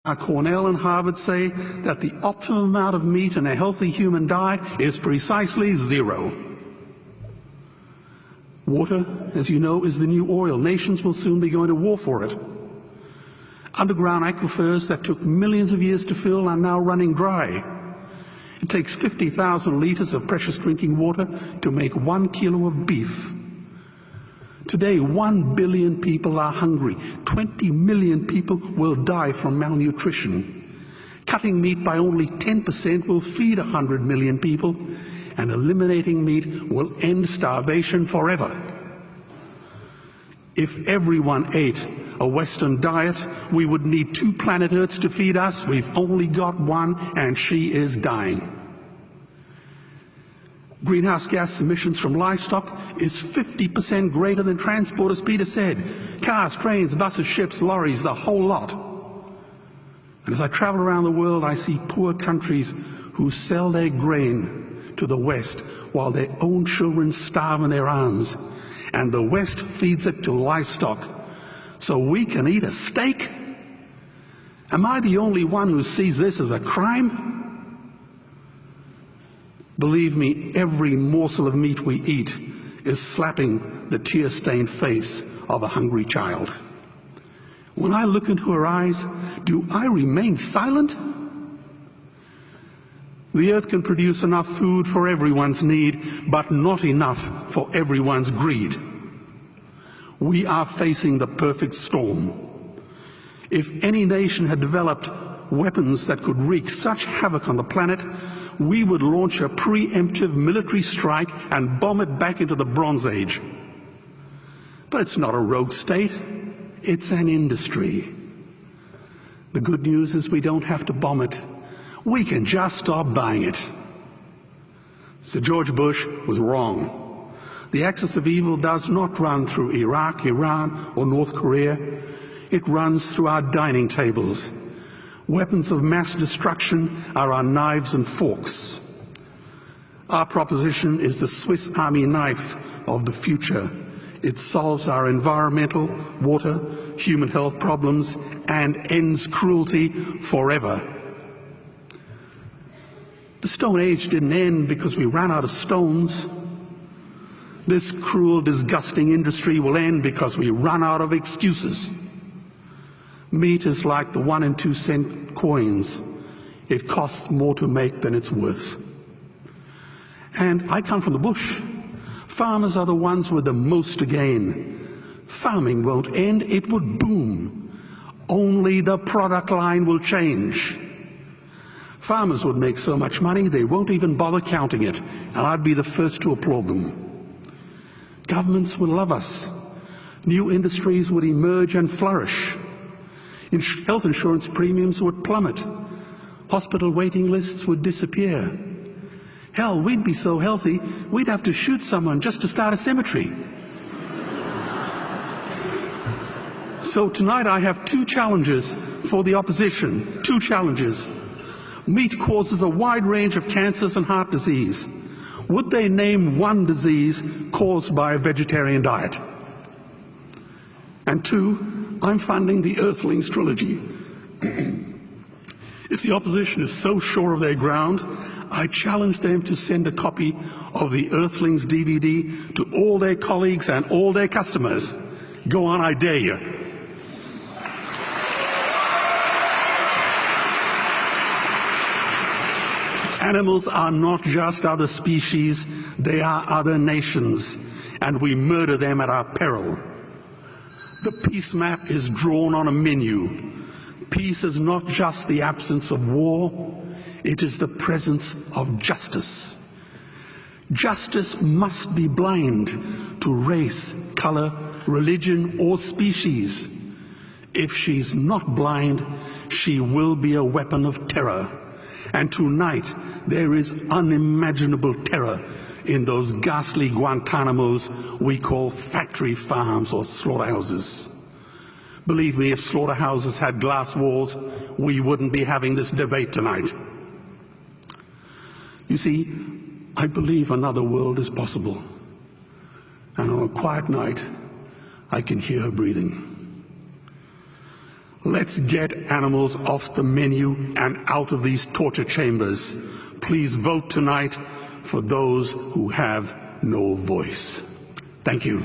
Cornell and Harvard say that the optimum amount of meat in a healthy human diet is precisely 0. Water, as you know, is the new oil. Nations will soon be going to war for it. Underground aquifers that took millions of years to fill are now running dry. It takes 50,000 liters of precious drinking water to make 1 kilo of beef. Today, 1 billion people are hungry. 20 million people will die from malnutrition. Cutting meat by only 10% will feed 100 million people, and eliminating meat will end starvation forever. If everyone ate a Western diet, we would need 2 planet Earths to feed us. We've only got one, and she is dying. Greenhouse gas emissions from livestock is 50% greater than transport, as Peter said. Cars, trains, buses, ships, lorries, the whole lot. And as I travel around the world, I see poor countries who sell their grain to the West while their own children starve in their arms. And the West feeds it to livestock so we can eat a steak? Am I the only one who sees this as a crime? Believe me, every morsel of meat we eat is slapping the tear-stained face of a hungry child. When I look into her eyes, do I remain silent? The earth can produce enough food for everyone's need, but not enough for everyone's greed. We are facing the perfect storm. If any nation had developed weapons that could wreak such havoc on the planet, we would launch a preemptive military strike and bomb it back into the Bronze Age. But it's not a rogue state, it's an industry. The good news is we don't have to bomb it. We can just stop buying it. Sir George Bush was wrong. The axis of evil does not run through Iraq, Iran, or North Korea. It runs through our dining tables. Weapons of mass destruction are our knives and forks. Our proposition is the Swiss Army knife of the future. It solves our environmental, water, human health problems and ends cruelty forever. The Stone Age didn't end because we ran out of stones. This cruel, disgusting industry will end because we run out of excuses. Meat is like the 1 and 2 cent coins. It costs more to make than it's worth. And I come from the bush. Farmers are the ones with the most to gain. Farming won't end, it would boom. Only the product line will change. Farmers would make so much money they won't even bother counting it, and I'd be the first to applaud them. Governments would love us. New industries would emerge and flourish. Health insurance premiums would plummet. Hospital waiting lists would disappear. Hell, we'd be so healthy, we'd have to shoot someone just to start a cemetery. So tonight I have 2 challenges for the opposition. 2 challenges. Meat causes a wide range of cancers and heart disease. Would they name one disease caused by a vegetarian diet? And 2, I'm funding the Earthlings trilogy. If the opposition is so sure of their ground, I challenge them to send a copy of the Earthlings DVD to all their colleagues and all their customers. Go on, I dare you. Animals are not just other species, they are other nations, and we murder them at our peril. The peace map is drawn on a menu. Peace is not just the absence of war, it is the presence of justice. Justice must be blind to race, color, religion, or species. If she's not blind, she will be a weapon of terror. And tonight, there is unimaginable terror in those ghastly Guantanamos we call factory farms or slaughterhouses. Believe me, if slaughterhouses had glass walls, we wouldn't be having this debate tonight. You see, I believe another world is possible. And on a quiet night, I can hear her breathing. Let's get animals off the menu and out of these torture chambers. Please vote tonight for those who have no voice. Thank you.